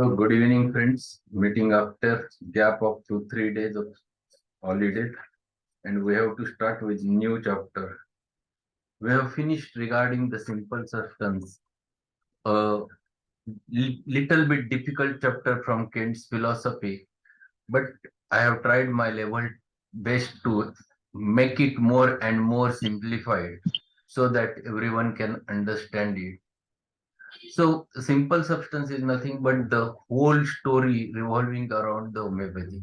So good evening, friends. Meeting after gap of 2-3 days of holiday, and we have to start with new chapter. We have finished regarding the simple substance, a little bit difficult chapter from Kant's philosophy, but I have tried my level best to make it more and more simplified so that everyone can understand it. So simple substance is nothing but the whole story revolving around the homeopathy.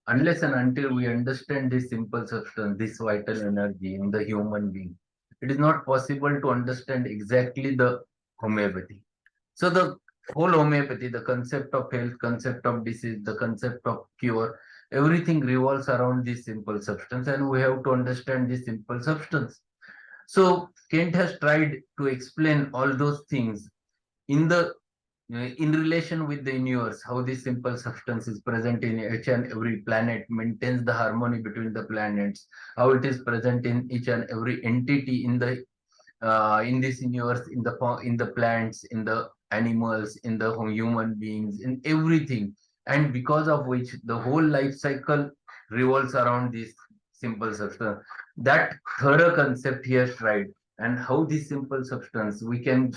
Unless and until we understand this simple substance, this vital energy in the human being, it is not possible to understand exactly the homeopathy. So the whole homeopathy, the concept of health, concept of disease, the concept of cure, everything revolves around this simple substance, and we have to understand this simple substance. So Kent has tried to explain all those things in the in relation with the universe, how this simple substance is present in each and every planet, maintains the harmony between the planets, how it is present in each and every entity in this universe, in the plants, in the animals, in the human beings, in everything, and because of which the whole life cycle revolves around this simple substance. That thorough concept he has tried, and how this simple substance we can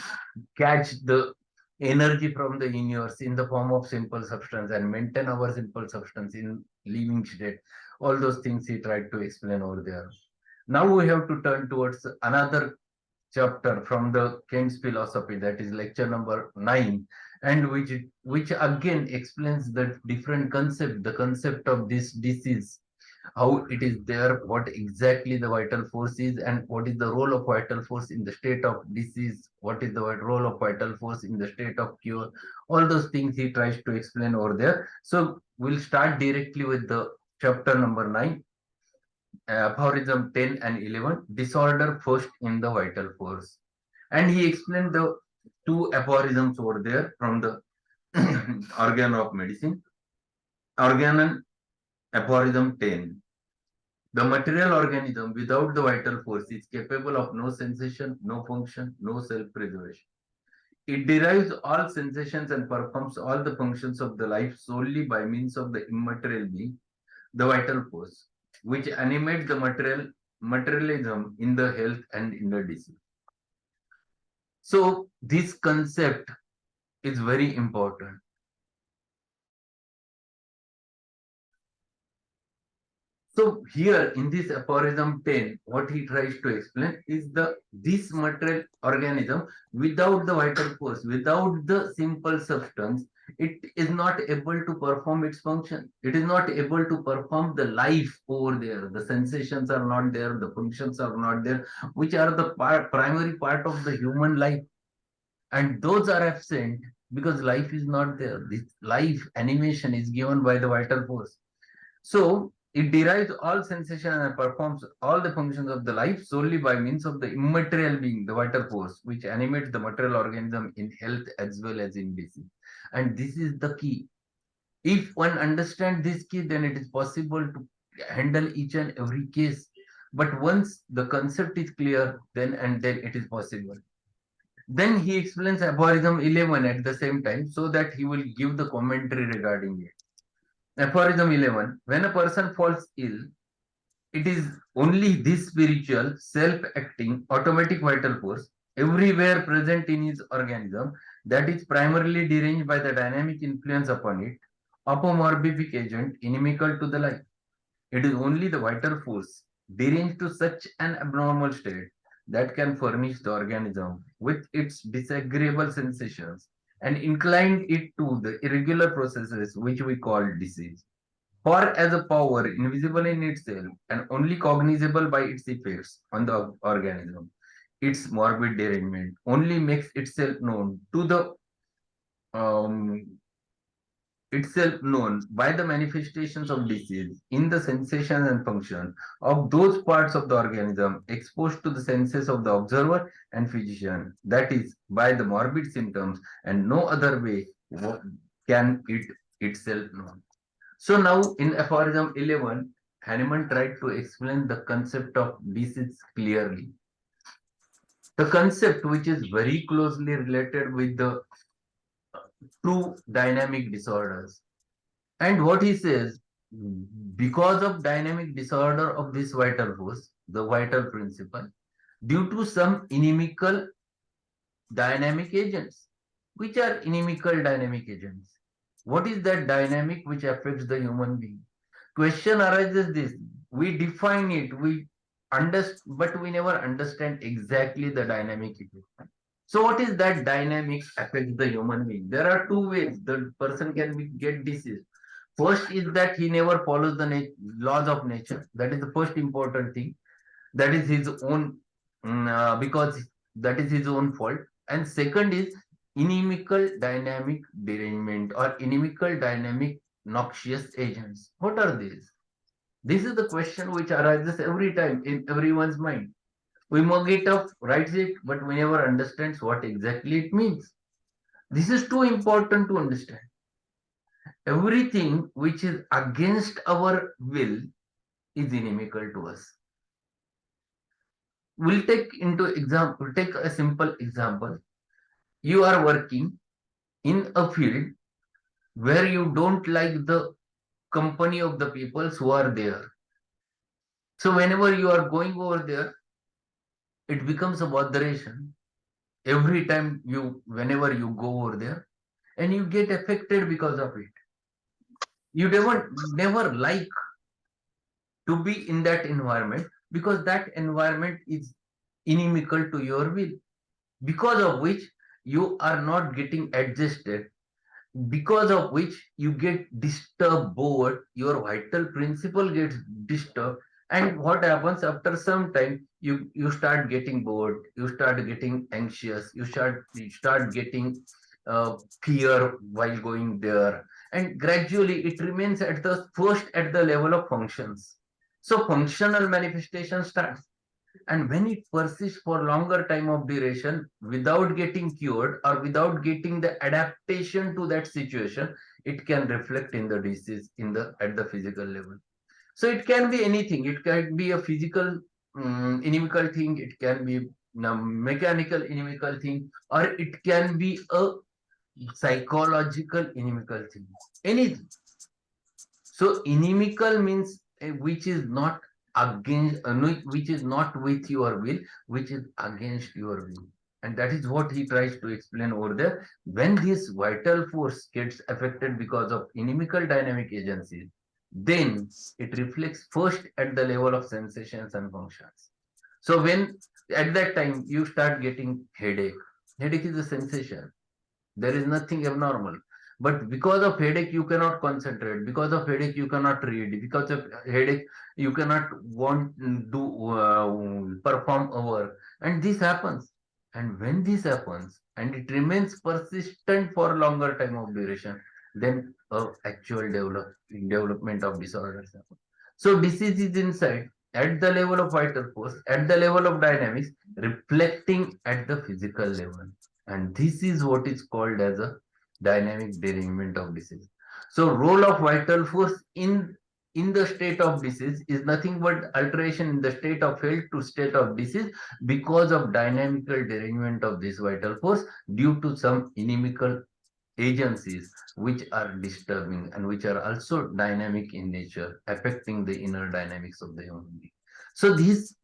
catch the energy from the universe in the form of simple substance and maintain our simple substance in living state. All those things he tried to explain over there. Now we have to turn towards another chapter from the Kant's philosophy, that is lecture number 9, and which again explains the different concept, the concept of this disease, how it is there, what exactly the vital force is, and what is the role of vital force in the state of disease, what is the role of vital force in the state of cure. All those things he tries to explain over there. So we'll start directly with the chapter number 9, aphorism 10 and 11, disorder first in the vital force. And he explained the two aphorisms over there from the organ of medicine. Organon, aphorism 10. The material organism without the vital force is capable of no sensation, no function, no self-preservation. It derives all sensations and performs all the functions of the life solely by means of the immaterial being, the vital force, which animates the materialism in the health and in the disease. So this concept is very important. So here in this aphorism 10, what he tries to explain is this material organism without the vital force, without the simple substance, it is not able to perform its function. It is not able to perform the life over there. The sensations are not there, the functions are not there, which are the primary part of the human life. And those are absent because life is not there. This life animation is given by the vital force. So it derives all sensation and performs all the functions of the life solely by means of the immaterial being, the vital force, which animates the material organism in health as well as in disease. And this is the key. If one understands this key, then it is possible to handle each and every case. But once the concept is clear, then it is possible. Then he explains aphorism 11 at the same time so that he will give the commentary regarding it. Aphorism 11. When a person falls ill, it is only this spiritual, self-acting, automatic vital force everywhere present in his organism that is primarily deranged by the dynamic influence upon it of a morbific agent inimical to the life. It is only the vital force deranged to such an abnormal state that can furnish the organism with its disagreeable sensations and incline it to the irregular processes which we call disease. For as a power invisible in itself and only cognizable by its effects on the organism, its morbid derangement only makes itself known to the um, itself known by the manifestations of disease in the sensations and function of those parts of the organism exposed to the senses of the observer and physician, that is, by the morbid symptoms, and no other way can it itself known. So now in aphorism 11, Hahnemann tried to explain the concept of disease clearly. The concept which is very closely related with the true dynamic disorders. And what he says, because of dynamic disorder of this vital force, the vital principle, due to some inimical dynamic agents. Which are inimical dynamic agents? What is that dynamic which affects the human being? Question arises this. We define it, we understand, but we never understand exactly the dynamic effect. So what is that dynamic affects the human being? There are two ways the person can get disease. First is that he never follows the laws of nature. That is the first important thing. That is his own, because that is his own fault. And second is inimical dynamic derangement or inimical dynamic noxious agents. What are these? This is the question which arises every time in everyone's mind. We mug it up, writes it, but we never understands what exactly it means. This is too important to understand. Everything which is against our will is inimical to us. We'll take a simple example. You are working in a field where you don't like the company of the people who are there. So whenever you are going over there, it becomes a botheration every time whenever you go over there, and you get affected because of it. You never like to be in that environment because that environment is inimical to your will, because of which you are not getting adjusted, because of which you get disturbed, bored, your vital principle gets disturbed. And what happens after some time, you start getting bored, you start getting anxious, you start getting fear while going there, and gradually it remains at the first at the level of functions. So functional manifestation starts, and when it persists for longer time of duration without getting cured or without getting the adaptation to that situation, it can reflect in the disease in the at the physical level. So it can be anything. It can be a physical inimical thing, it can be a mechanical inimical thing, or it can be a psychological inimical thing, anything. So inimical means which is not against, which is not with your will, which is against your will. And that is what he tries to explain over there. When this vital force gets affected because of inimical dynamic agencies, then it reflects first at the level of sensations and functions. So when at that time you start getting headache, headache is a sensation, there is nothing abnormal. But because of headache, you cannot concentrate. Because of headache, you cannot read. Because of headache, you cannot want do perform a work. And this happens. And when this happens, and it remains persistent for longer time of duration, then actual development of disorders happen. So disease is inside at the level of vital force, at the level of dynamics, reflecting at the physical level. And this is what is called as a dynamic derangement of disease. So role of vital force in the state of disease is nothing but alteration in the state of health to state of disease because of dynamical derangement of this vital force due to some inimical agencies which are disturbing and which are also dynamic in nature, affecting the inner dynamics of the human being. So this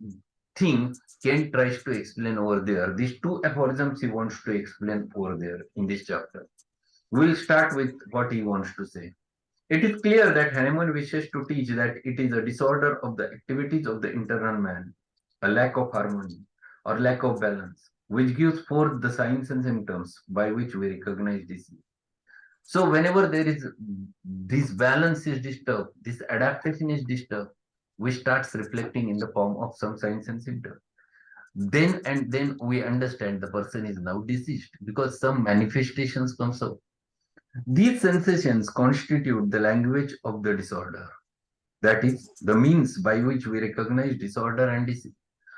thing Kent tries to explain over there. These two aphorisms he wants to explain over there in this chapter. We'll start with what he wants to say. It is clear that Hahnemann wishes to teach that it is a disorder of the activities of the internal man, a lack of harmony or lack of balance, which gives forth the signs and symptoms by which we recognize disease. So whenever there is this balance is disturbed, this adaptation is disturbed, we starts reflecting in the form of some signs and symptoms. Then we understand the person is now diseased because some manifestations comes out. These sensations constitute the language of the disorder. That is the means by which we recognize disorder and disease.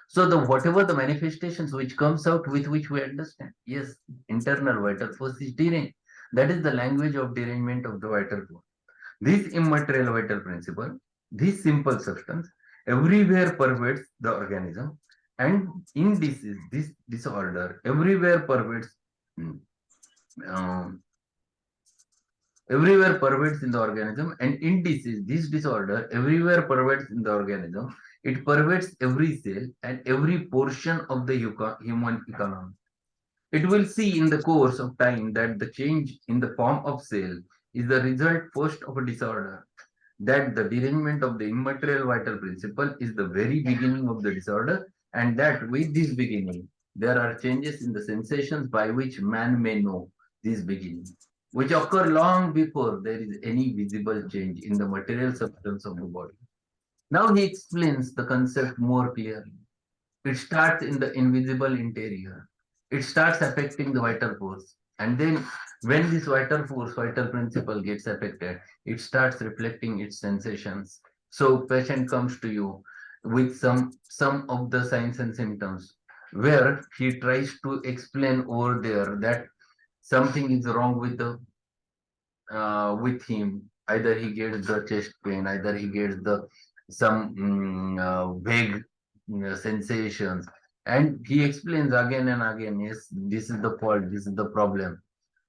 So the whatever the manifestations which comes out with which we understand, yes, internal vital force is deranged. That is the language of derangement of the vital force. This immaterial vital principle, this simple substance, everywhere pervades the organism, and in disease, this disorder everywhere pervades um, everywhere pervades in the organism, and in disease, this disorder everywhere pervades in the organism. It pervades every cell and every portion of the human economy. It will see in the course of time that the change in the form of cell is the result first of a disorder, that the derangement of the immaterial vital principle is the very beginning of the disorder, and that with this beginning there are changes in the sensations by which man may know this beginning, which occur long before there is any visible change in the material substance of the body. Now he explains the concept more clearly. It starts in the invisible interior. It starts affecting the vital force. And then when this vital force, vital principle gets affected, it starts reflecting its sensations. So patient comes to you with some of the signs and symptoms where he tries to explain over there that something is wrong with him. Either he gets the chest pain, either he gets the some vague sensations, and he explains again and again. Yes, this is the fault. This is the problem.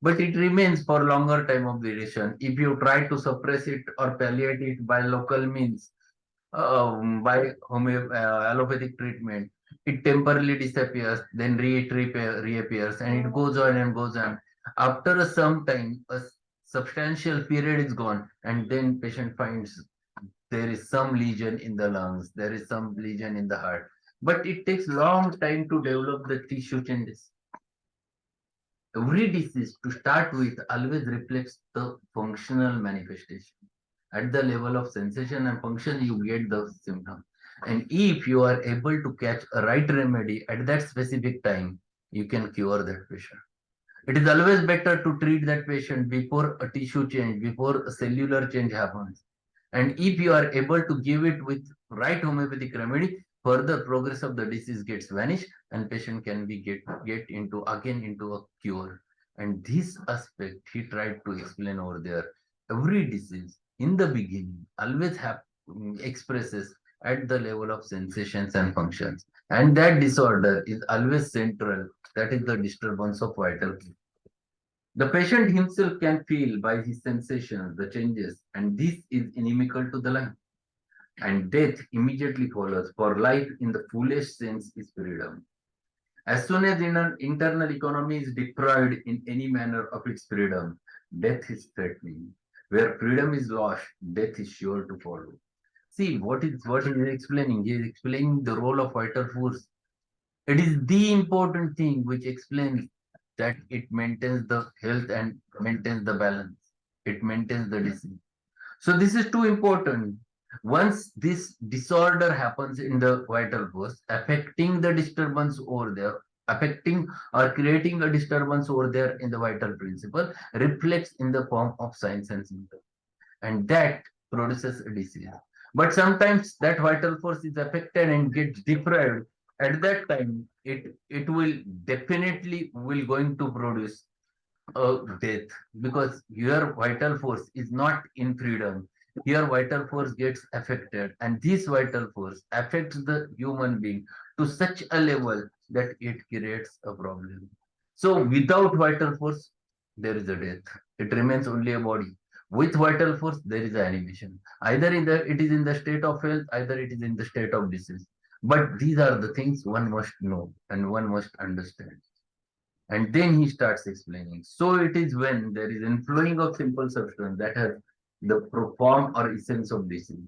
But it remains for longer time of duration. If you try to suppress it or palliate it by local means, by allopathic treatment, it temporarily disappears, then reappears, and it goes on and goes on. After some time, a substantial period is gone, and then patient finds there is some lesion in the lungs, there is some lesion in the heart. But it takes long time to develop the tissue changes. Every disease, to start with, always reflects the functional manifestation. At the level of sensation and function, you get the symptom. And if you are able to catch a right remedy at that specific time, you can cure that patient. It is always better to treat that patient before a tissue change, before a cellular change happens. And if you are able to give it with right homeopathic remedy, further progress of the disease gets vanished and patient can be get into again into a cure. And this aspect he tried to explain over there. Every disease in the beginning always expresses at the level of sensations and functions. And that disorder is always central. That is the disturbance of vital. The patient himself can feel by his sensations the changes, and this is inimical to the life. And death immediately follows, for life in the fullest sense is freedom. As soon as an internal economy is deprived in any manner of its freedom, death is threatening. Where freedom is lost, death is sure to follow. See what he is explaining. He is explaining the role of vital force. It is the important thing which explains that it maintains the health and maintains the balance. It maintains the disease. So this is too important. Once this disorder happens in the vital force, affecting the disturbance over there, affecting or creating a disturbance over there in the vital principle, reflects in the form of signs and symptoms. And that produces a disease. But sometimes that vital force is affected and gets deprived. At that time, it will definitely will going to produce a death, because your vital force is not in freedom. Your vital force gets affected, and this vital force affects the human being to such a level that it creates a problem. So without vital force, there is a death. It remains only a body. With vital force, there is animation. Either in the it is in the state of health, either it is in the state of disease. But these are the things one must know and one must understand. And then he starts explaining. So it is when there is inflowing of simple substance that has the form or essence of disease.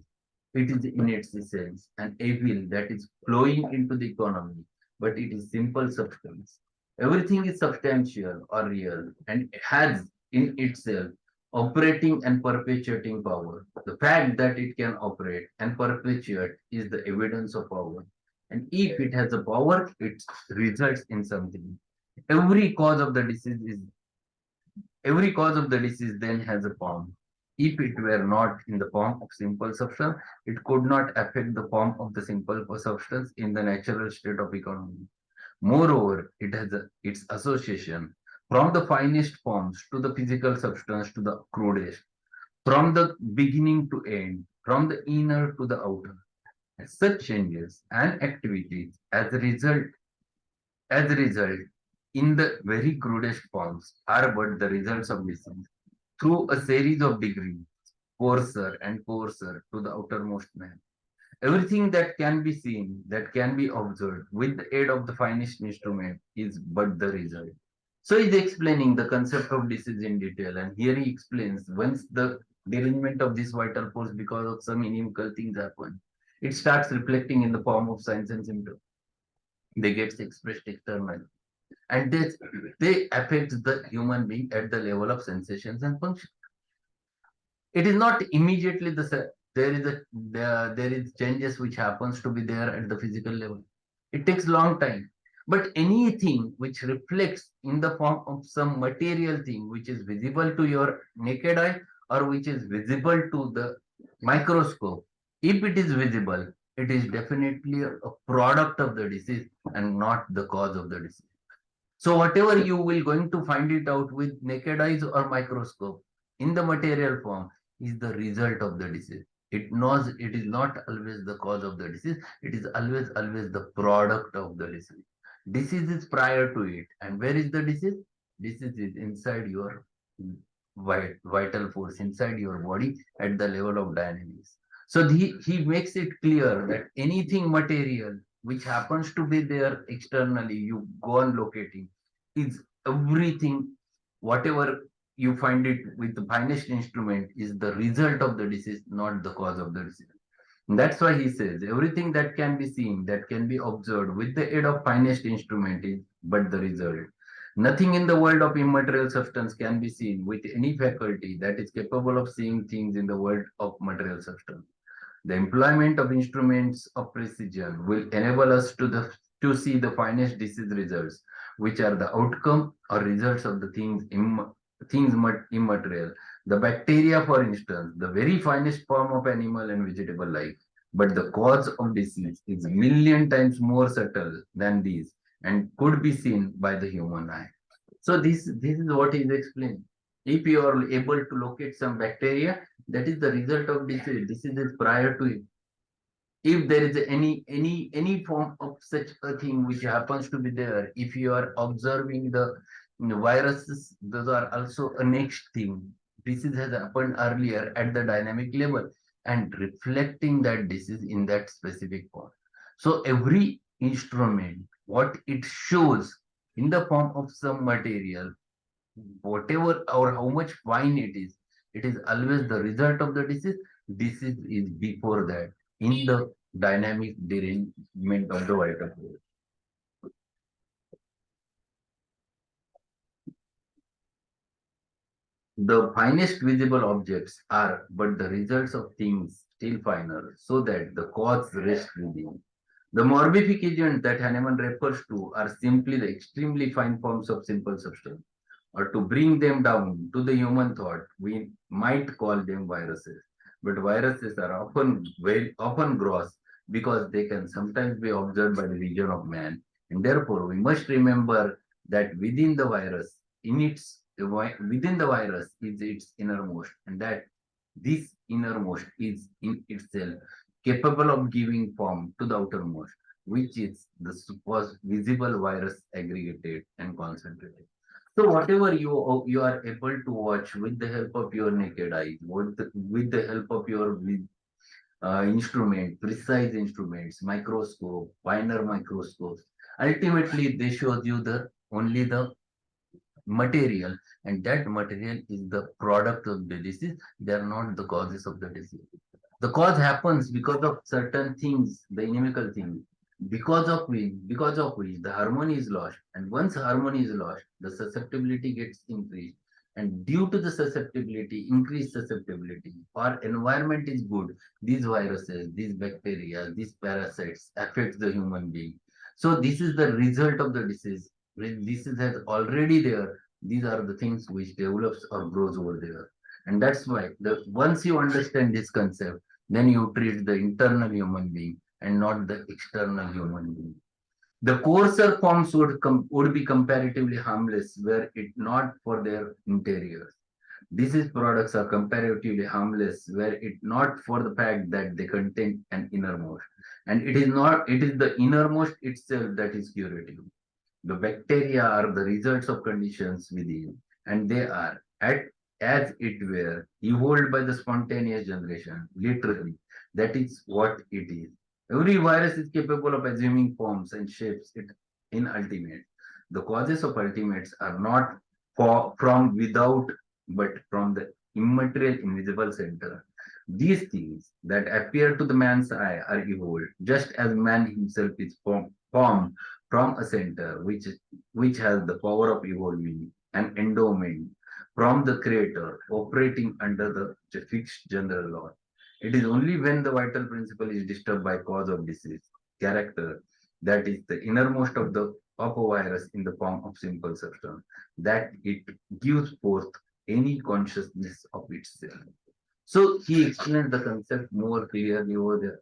It is in its essence an evil that is flowing into the economy, but it is simple substance. Everything is substantial or real and has in itself operating and perpetuating power. The fact that it can operate and perpetuate is the evidence of power. And if it has a power, it results in something. Every cause of the disease is every cause of the disease then has a form. If it were not in the form of simple substance, it could not affect the form of the simple substance in the natural state of economy. Moreover, it has its association from the finest forms to the physical substance to the crudest, from the beginning to end, from the inner to the outer. Such changes and activities as a result, in the very crudest forms, are but the results of disease. through a series of degrees, coarser and coarser to the outermost man. Everything that can be seen, that can be observed with the aid of the finest instrument is but the result. So he's explaining the concept of disease in detail, and here he explains once the derangement of this vital force because of some inimical things happen, it starts reflecting in the form of signs and symptoms. They get expressed externally, and they affect the human being at the level of sensations and function. It is not immediately there is there is changes which happens to be there at the physical level. It takes long time, but anything which reflects in the form of some material thing which is visible to your naked eye or which is visible to the microscope, if it is visible, it is definitely a product of the disease and not the cause of the disease. So whatever you will going to find it out with naked eyes or microscope in the material form is the result of the disease. It knows it is not always the cause of the disease. It is always the product of the disease. Disease is prior to it. And where is the disease? Disease is inside your vital force, inside your body at the level of dynamics. So he makes it clear that anything material which happens to be there externally, you go on locating, is everything, whatever you find it with the finest instrument is the result of the disease, not the cause of the disease. And that's why he says everything that can be seen, that can be observed with the aid of finest instrument is but the result. Nothing in the world of immaterial substance can be seen with any faculty that is capable of seeing things in the world of material substance. The employment of instruments of precision will enable us to see the finest disease results, which are the outcome or results of the things immaterial. The bacteria, for instance, the very finest form of animal and vegetable life. But the cause of disease is million times more subtle than these and could be seen by the human eye. So this is what is explained. If you are able to locate some bacteria, that is the result of disease. Disease is prior to it. If there is any form of such a thing which happens to be there, if you are observing the viruses, those are also a next thing. Disease has happened earlier at the dynamic level and reflecting that disease in that specific form. So every instrument, what it shows in the form of some material, whatever or how much fine it is always the result of the disease. Disease is before that in the dynamic derangement of the vital force. The finest visible objects are but the results of things still finer, so that the cause rests within. The morbific agent that Hahnemann refers to are simply the extremely fine forms of simple substance, or to bring them down to the human thought, we might call them viruses. But viruses are often gross because they can sometimes be observed by the vision of man. And therefore, we must remember that within the virus is its innermost, and that this innermost is in itself capable of giving form to the outermost, which is the supposed visible virus aggregated and concentrated. So whatever you are able to watch with the help of your naked eyes, with the help of your instrument, precise instruments, microscope, finer microscopes, ultimately they show you the only the material, and that material is the product of the disease. They are not the causes of the disease. The cause happens because of certain things, the inimical things, because of which the harmony is lost. And once harmony is lost, the susceptibility gets increased. And due to the susceptibility, increased susceptibility, our environment is good. These viruses, these bacteria, these parasites affect the human being. So this is the result of the disease. When disease has already there, these are the things which develops or grows over there. And that's why once you understand this concept, then you treat the internal human being and not the external human being. The coarser forms would be comparatively harmless were it not for their interiors. Disease products are comparatively harmless were it not for the fact that they contain an innermost. And it is the innermost itself that is curative. The bacteria are the results of conditions within, and they are as it were, evolved by the spontaneous generation. Literally, that is what it is. Every virus is capable of assuming forms and shapes it in ultimate. The causes of ultimates are not from without, but from the immaterial invisible center. These things that appear to the man's eye are evolved, just as man himself is formed from a center which has the power of evolving, an endowment from the creator operating under the fixed general law. It is only when the vital principle is disturbed by cause of disease, character, that is the innermost of a virus in the form of simple substance, that it gives forth any consciousness of itself. So he explained the concept more clearly over there.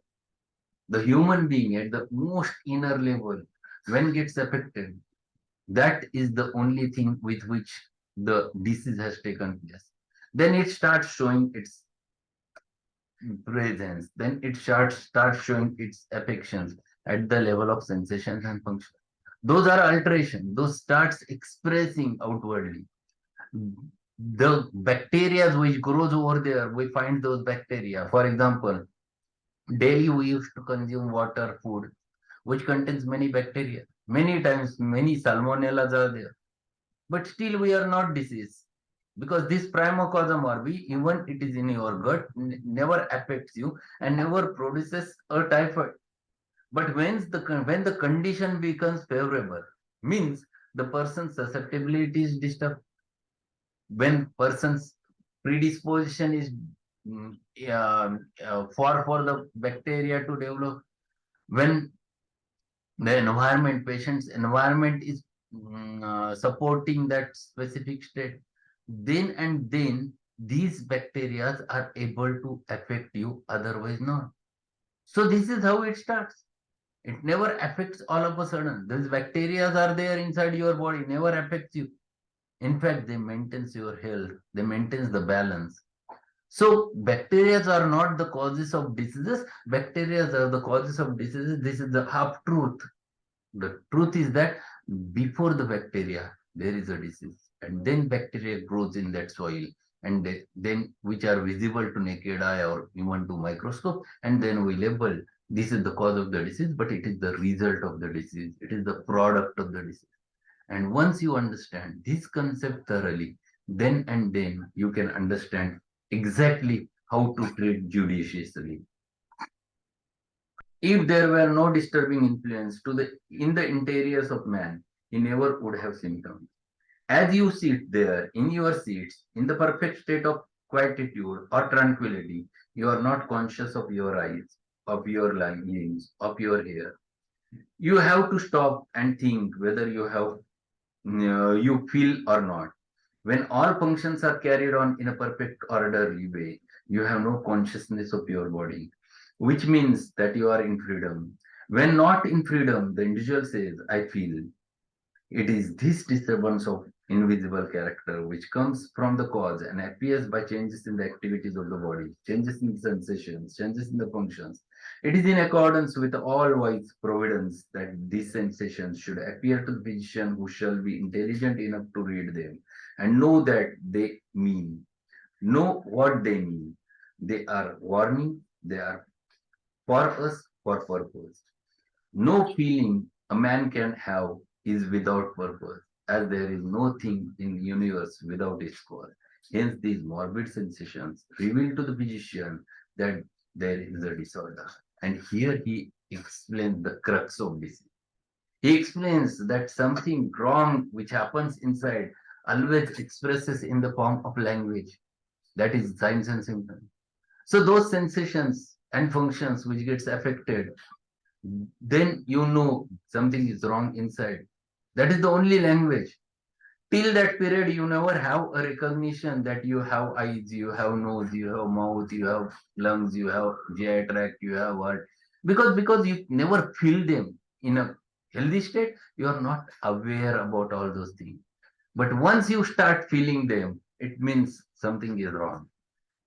The human being at the most inner level, when gets affected, that is the only thing with which the disease has taken place. Then it starts showing its presence. Then it starts showing its affections at the level of sensations and functions. Those are alteration. Those starts expressing outwardly. The bacteria which grows over there, we find those bacteria. For example, daily we used to consume water, food, which contains many bacteria. Many times, many salmonellas are there. But still we are not diseased because this primocosm or B, even it is in your gut, never affects you and never produces a typhoid. But when the condition becomes favorable, means the person's susceptibility is disturbed. When person's predisposition is mm, for the bacteria to develop, when the environment, patient's environment is supporting that specific state, then these bacteria are able to affect you, otherwise not. So this is how it starts. It never affects all of a sudden. These bacteria are there inside your body, never affects you. In fact, they maintains your health, they maintains the balance. So bacteria are not the causes of diseases. Bacteria are the causes of diseases. This is the half truth. The truth is that before the bacteria, there is a disease, and then bacteria grows in that soil, and then which are visible to naked eye or even to microscope, and then we label this is the cause of the disease, but it is the result of the disease. It is the product of the disease. And once you understand this concept thoroughly, then you can understand exactly how to treat judiciously. If there were no disturbing influence in the interiors of man, he never would have symptoms. As you sit there in your seats, in the perfect state of quietude or tranquility, you are not conscious of your eyes, of your limbs, of your hair. You have to stop and think whether you feel or not. When all functions are carried on in a perfect orderly way, you have no consciousness of your body, which means that you are in freedom. When not in freedom, the individual says, I feel. It is this disturbance of invisible character which comes from the cause and appears by changes in the activities of the body, changes in the sensations, changes in the functions. It is in accordance with all wise providence that these sensations should appear to the physician who shall be intelligent enough to read them and know that they mean, know what they mean. They are warning, they are for us for purpose. No feeling a man can have is without purpose, as there is no thing in the universe without its cause. Hence, these morbid sensations reveal to the physician that there is a disorder. And here he explains the crux of disease. He explains that something wrong which happens inside always expresses in the form of language. That is signs and symptoms. So those sensations and functions which gets affected, then you know something is wrong inside. That is the only language. Till that period, you never have a recognition that you have eyes, you have nose, you have mouth, you have lungs, you have GI tract, you have heart. Because you never feel them in a healthy state, you are not aware about all those things. But once you start feeling them, it means something is wrong.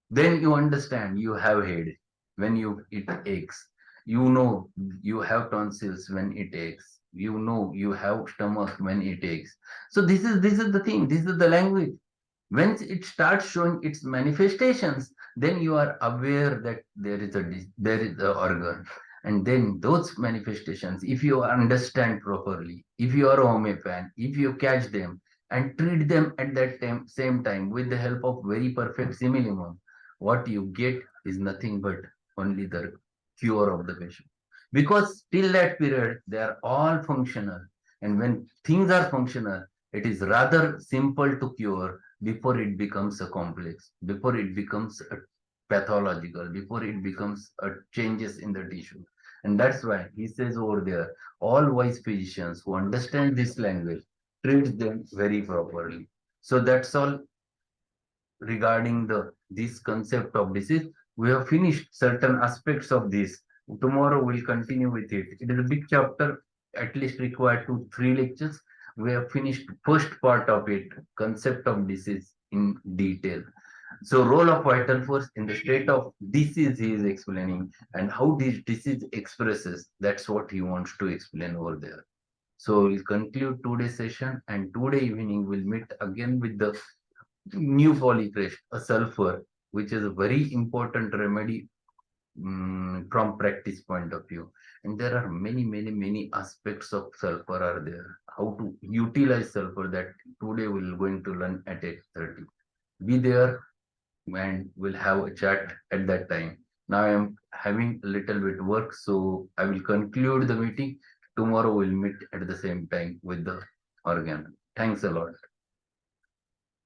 Then you understand you have head when it aches. You know you have tonsils when it aches. You know you have stomach when it aches. So this is the thing. This is the language. When it starts showing its manifestations, then you are aware that there is a organ. And then those manifestations, if you understand properly, if you are a homeopath, if you catch them and treat them at that same time with the help of very perfect simillimum, what you get is nothing but only the cure of the patient. Because till that period, they are all functional. And when things are functional, it is rather simple to cure before it becomes a complex, before it becomes a pathological, before it becomes a changes in the tissue. And that's why he says over there, all wise physicians who understand this language treat them very properly. So that's all regarding this concept of disease. We have finished certain aspects of this. Tomorrow we'll continue with it. It is a big chapter, at least required to 3 lectures. We have finished first part of it, concept of disease in detail. So role of vital force in the state of disease he is explaining, and how this disease expresses. That's what he wants to explain over there. So we'll conclude today's session, and today evening we'll meet again with the new polycrest, a sulfur, which is a very important remedy from practice point of view. And there are many aspects of sulfur are there. How to utilize sulfur, that today we're going to learn at 8:30. Be there and we'll have a chat at that time. Now I am having a little bit work, so I will conclude the meeting. Tomorrow we'll meet at the same time with the organ. Thanks a lot.